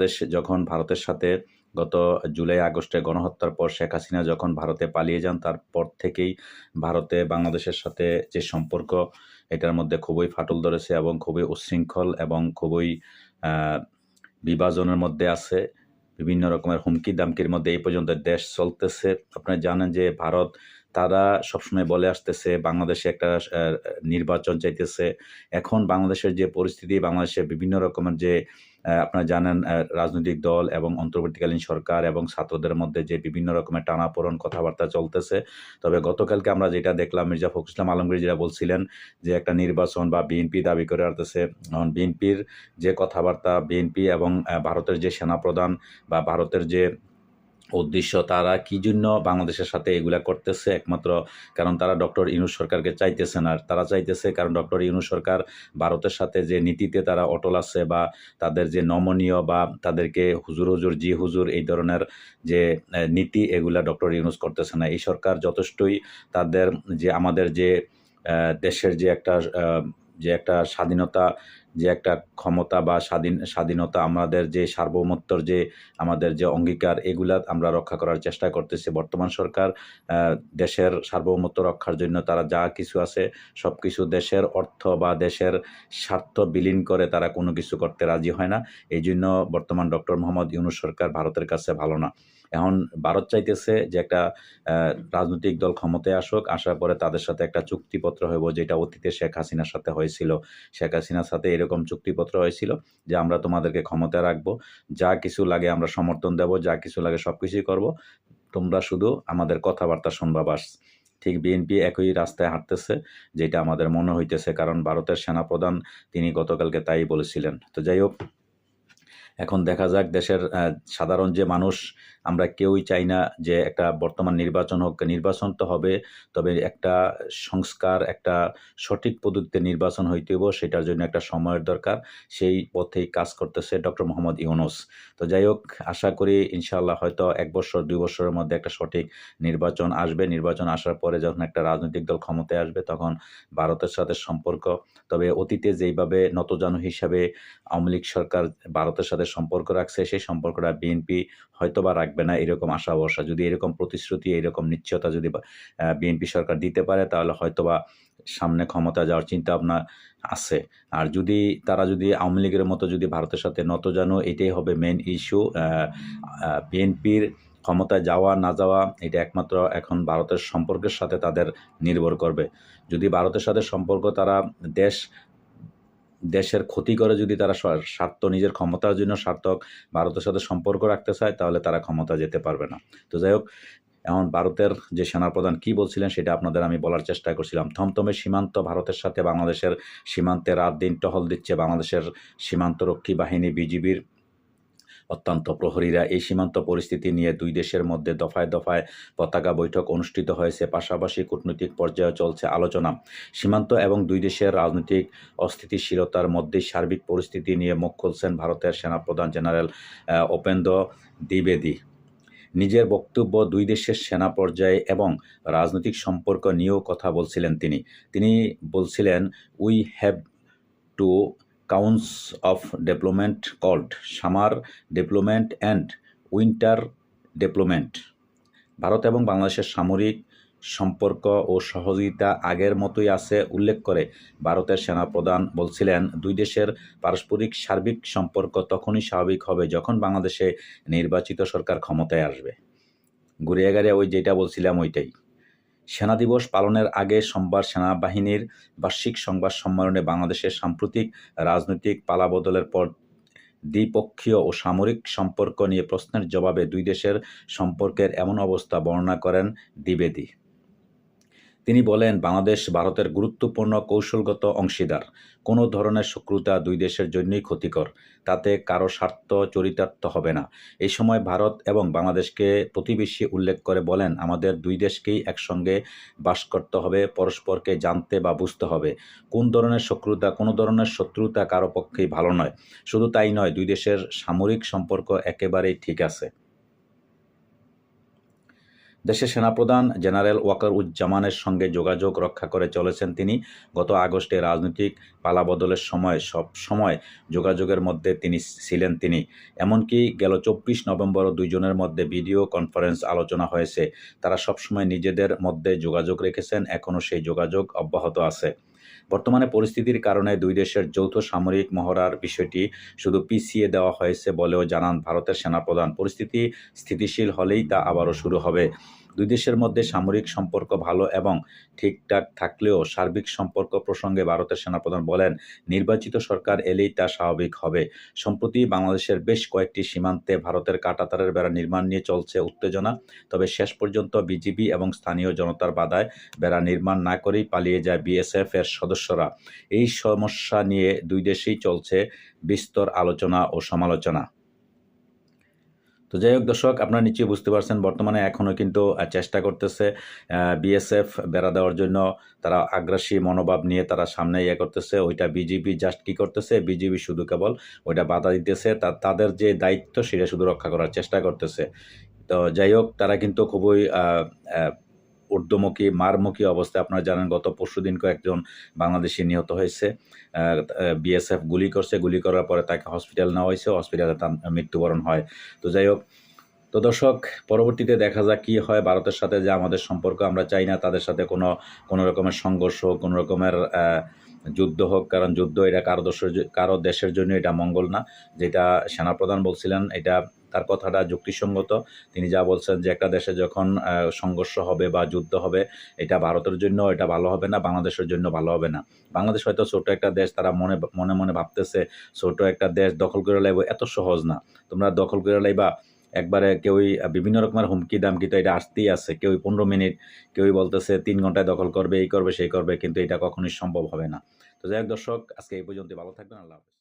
বাংলাদেশ যখন ভারতের সাথে গত জুলাই আগস্টে গণহত্যার পর শেখ হাসিনা যখন ভারতে পালিয়ে যান, তারপর থেকেই ভারতে বাংলাদেশের সাথে যে সম্পর্ক, এটার মধ্যে খুবই ফাটল ধরেছে এবং খুবই উচ্ছৃঙ্খল এবং খুবই আহ, বিভাজনের মধ্যে আছে। বিভিন্ন রকমের হুমকি দামকির মধ্যে এই পর্যন্ত দেশ চলতেছে। আপনারা জানেন যে ভারত তারা সবসময় বলে আসতেছে বাংলাদেশে একটা নির্বাচন চাইতেছে। এখন বাংলাদেশের যে পরিস্থিতি, বাংলাদেশে বিভিন্ন রকমের যে আপনারা জানেন রাজনৈতিক দল এবং অন্তর্বর্তীকালীন সরকার এবং ছাত্রদের মধ্যে যে বিভিন্ন রকমের টানাপোড়েন কথাবার্তা চলতেছে। তবে গতকালকে আমরা যেটা দেখলাম, মির্জা ফখরুল ইসলাম আলমগীর যেটা বলছিলেন যে একটা নির্বাচন বা বিএনপি দাবি করে আসতেছে। বিএনপির যে কথাবার্তা, বিএনপি এবং ভারতের যে সেনাপ্রধান বা ভারতের যে উদ্দেশ্য, তারা কি জন্য বাংলাদেশের সাথে এগুলা করতেছে, একমাত্র কারণ তারা ডক্টর ইউনূস সরকারকে চাইতেছে না। তারা চাইতেছে কারণ ডক্টর ইউনূস সরকার ভারতের সাথে যে নীতিতে তারা অটল আছে বা তাদের যে নমনীয় বা তাদেরকে হুজুর হুজুর জি হুজুর এই ধরনের যে নীতি, এগুলা ডক্টর ইউনূস করতেছে না। এই সরকার যথেষ্টই তাদের যে আমাদের যে দেশের যে একটা স্বাধীনতা, যে একটা ক্ষমতা বা স্বাধীনতা, আমাদের যে সার্বভৌমত্বর যে আমাদের যে অঙ্গীকার, এগুলা আমরা রক্ষা করার চেষ্টা করতেছি। বর্তমান সরকার দেশের সার্বভৌমত্ব রক্ষার জন্য তারা যা কিছু আছে সব কিছু দেশের অর্থ বা দেশের স্বার্থ বিলীন করে তারা কোনো কিছু করতে রাজি হয় না। এই জন্য বর্তমান ডক্টর মোহাম্মদ ইউনূস সরকার ভারতের কাছে ভালো না। এখন ভারত চাইতেছে যে একটা রাজনৈতিক দল ক্ষমতায় আসুক, আসার পরে তাদের সাথে একটা চুক্তিপত্র হইব, যেটা অতীতে শেখ হাসিনার সাথে হয়েছিল। শেখ হাসিনার সাথে এরকম চুক্তিপত্র হয়েছিল যে আমরা তোমাদেরকে ক্ষমতায় রাখবো, যা কিছু লাগে আমরা সমর্থন দেব, যা কিছু লাগে সব কিছুই করবো, তোমরা শুধু আমাদের কথাবার্তা শুনবা বাস। ঠিক বিএনপি একই রাস্তায় হাঁটতেছে, যেটা আমাদের মনে হইতেছে, কারণ ভারতের সেনাপ্রধান তিনি গতকালকে তাই বলেছিলেন। তো যাই হোক, এখন দেখা যাক দেশের সাধারণ যে মানুষ, আমরা কেউই চাই না যে একটা বর্তমান নির্বাচন হোক। নির্বাচন তো হবে, তবে একটা সংস্কার, একটা সঠিক পদ্ধতিতে নির্বাচন হইতে হইব, সেটার জন্য একটা সময়ের দরকার। সেই পথেই কাজ করতেছে ডক্টর মোহাম্মদ ইউনূস। তো যাই হোক, আশা করি ইনশাআল্লাহ হয়তো 1 বছর 2 বছরের মধ্যে একটা সঠিক নির্বাচন আসবে। নির্বাচন আসার পরে যখন একটা রাজনৈতিক দল ক্ষমতায় আসবে, তখন ভারতের সাথে সম্পর্ক, তবে অতীতে যেইভাবে নতজানু হিসাবে আওয়ামী লীগ সরকার ভারতের সাথে সম্পর্ক রাখছে, সেই সম্পর্কটা বিএনপি হয়তোবা রাখবে না, এরকম আশা ভরসা। যদি এরকম প্রতিশ্রুতি, এরকম নিশ্চয়তা যদি বিএনপি সরকার দিতে পারে, তাহলে হয়তোবা সামনে ক্ষমতা যাওয়ার চিন্তা ভাবনা আছে। আর যদি তারা যদি আওয়ামী লীগের মতো যদি ভারতের সাথে নতজানু, এটাই হবে মেন ইস্যু। বিএনপির ক্ষমতায় যাওয়া না যাওয়া এটা একমাত্র এখন ভারতের সম্পর্কের সাথে তাদের নির্ভর করবে। যদি ভারতের সাথে সম্পর্ক তারা দেশের ক্ষতি করে, যদি তারা স্বার্থ, নিজের ক্ষমতার জন্য সার্থক ভারতের সাথে সম্পর্ক রাখতে চায়, তাহলে তারা ক্ষমতা যেতে পারবে না। তো যাই হোক, এখন ভারতের যে সেনাপ্রধান কি বলছিলেন সেটা আপনাদের আমি বলার চেষ্টা করছিলাম। থমথমে সীমান্ত, ভারতের সাথে বাংলাদেশের সীমান্তে রাত দিন টহল দিচ্ছে বাংলাদেশের সীমান্তরক্ষী বাহিনী, বিজিবির অত্যন্ত প্রহরীরা। এই সীমান্ত পরিস্থিতি নিয়ে দুই দেশের মধ্যে দফায় দফায় পতাকা বৈঠক অনুষ্ঠিত হয়েছে, পাশাপাশি কূটনৈতিক পর্যায়ে চলছে আলোচনা। সীমান্ত এবং দুই দেশের রাজনৈতিক অস্থিতিশীলতার মধ্যেই সার্বিক পরিস্থিতি নিয়ে মুখ খুলছেন ভারতের সেনাপ্রধান জেনারেল উপেন্দ্র দ্বিবেদী। নিজের বক্তব্য দুই দেশের সেনা পর্যায়ে এবং রাজনৈতিক সম্পর্ক নিয়েও কথা বলছিলেন তিনি বলছিলেন, we have to counts of development called summer development and winter development. Bharat এবং বাংলাদেশের সামরিক সম্পর্ক ও সহযোগিতা আগের মতোই আছে উল্লেখ করে ভারতের সেনাপ্রধান বলছিলেন, দুই দেশের পারস্পরিক সার্বিক সম্পর্ক তখনই স্বাভাবিক হবে যখন বাংলাদেশে নির্বাচিত সরকার ক্ষমতায় আসবে। ঘুরিয়ে গাড়িয়ে ওই যেটা বলছিলাম ওইটাই। সেনা দিবস পালনের আগে সোমবার সেনাবাহিনীর বার্ষিক সংবাদ সম্মেলনে বাংলাদেশের সাম্প্রতিক রাজনৈতিক পালাবদলের পর দ্বিপক্ষীয় ও সামরিক সম্পর্ক নিয়ে প্রশ্নের জবাবে দুই দেশের সম্পর্কের এমন অবস্থা বর্ণনা করেন দ্বিবেদী। তিনি বলেন, বাংলাদেশ ভারতের গুরুত্বপূর্ণ কৌশলগত অংশীদার। কোনো ধরনের শত্রুতা দুই দেশের জন্যই ক্ষতিকর, তাতে কারো স্বার্থ চরিতার্থ হবে না। এই সময় ভারত এবং বাংলাদেশকে প্রতিবেশী উল্লেখ করে বলেন, আমাদের দুই দেশকেই একসঙ্গে বাস করতে হবে, পরস্পরকে জানতে বা বুঝতে হবে। কোনো ধরনের শত্রুতা কারো পক্ষেই ভালো নয়। শুধু তাই নয়, দুই দেশের সামরিক সম্পর্ক একেবারেই ঠিক আছে। দেশের সেনাপ্রধান জেনারেল ওয়াকারুজ্জামানের সঙ্গে যোগাযোগ রক্ষা করে চলেছেন তিনি। গত আগস্টে রাজনৈতিক পালাবদলের সময় সব সময় যোগাযোগের মধ্যে ছিলেন তিনি। এমনকি গেল 24 নভেম্বরও দুইজনের মধ্যে ভিডিও কনফারেন্স আলোচনা হয়েছে। তারা সবসময় নিজেদের মধ্যে যোগাযোগ রেখেছেন, এখনও সেই যোগাযোগ অব্যাহত আছে। বর্তমানে পরিস্থিতির কারণে দুই দেশের যৌথ সামরিক মহড়ার বিষয়টি শুধু পিছিয়ে দেওয়া হয়েছে বলেও জানান ভারতের সেনাপ্রধান। পরিস্থিতি স্থিতিশীল হলেই তা আবারও শুরু হবে। দুই দেশের মধ্যে সামরিক সম্পর্ক ভালো এবং ঠিকঠাক থাকলেও সার্বিক সম্পর্ক প্রসঙ্গে ভারতের সেনাপ্রধান বলেন, নির্বাচিত সরকার এলেই তা স্বাভাবিক হবে। সম্প্রতি বাংলাদেশের বেশ কয়েকটি সীমান্তে ভারতের কাঁটাতারের বেড়া নির্মাণ নিয়ে চলছে উত্তেজনা। তবে শেষ পর্যন্ত বিজিবি এবং স্থানীয় জনতার বাধায় বেড়া নির্মাণ না করেই পালিয়ে যায় বিএসএফ এর সদস্যরা। এই সমস্যা নিয়ে দুই দেশেই চলছে বিস্তর আলোচনা ও সমালোচনা। তো যাই হোক দর্শক, আপনারা নিশ্চয়ই বুঝতে পারছেন বর্তমানে এখনও কিন্তু চেষ্টা করতেছে বিএসএফ বেড়া দেওয়ার জন্য। তারা আগ্রাসী মনোভাব নিয়ে তারা সামনে করতেছে। ওইটা বিজিবি জাস্ট কী করতেছে, বিজিবি শুধু কেবল ওইটা বাধা দিতেছে, তাদের যে দায়িত্ব সেটা শুধু রক্ষা করার চেষ্টা করতেছে। তো যাই হোক, তারা কিন্তু খুবই ঊর্ধ্বমুখী মারমুখী অবস্থায়। আপনারা জানেন গত পরশুদিন কয়েকজন বাংলাদেশি নিহত হয়েছে। বিএসএফ গুলি করছে, গুলি করার পরে তাকে হসপিটাল নেওয়া হয়েছে, হসপিটালে তার মৃত্যুবরণ হয়। তো যাই হোক, তো দর্শক, পরবর্তীতে দেখা যাক কী হয়। ভারতের সাথে যে আমাদের সম্পর্ক, আমরা চাই না তাদের সাথে কোনো রকমের সংঘর্ষ হোক, কোনো রকমের যুদ্ধ হোক, কারণ যুদ্ধ এটা কারো দেশের জন্য এটা মঙ্গল না। যেটা সেনাপ্রধান বলছিলেন এটা তার কথাটা যুক্তিসঙ্গত। তিনি যা বলছেন যে একটা দেশে যখন সংঘর্ষ হবে বা যুদ্ধ হবে, এটা ভারতের জন্য এটা ভালো হবে না, বাংলাদেশের জন্য ভালো হবে না। বাংলাদেশ হয়তো ছোট একটা দেশ, তারা মনে মনে ভাবতেছে ছোট একটা দেশ দখল করে লাইব, এত সহজ না। তোমরা দখল করে লাইবা একবারে। কেউই বিভিন্ন রকমের হুমকি দামকি তো এটা আসতেই আছে। কেউই 15 মিনিট, কেউই বলতেছে 3 ঘন্টায় দখল করবে, এই করবে সেই করবে, কিন্তু এটা কখনোই সম্ভব হবে না। তো যাই হোক দর্শক, আজকে এই পর্যন্ত। ভালো থাকবেন। আল্লাহ হাফেজ।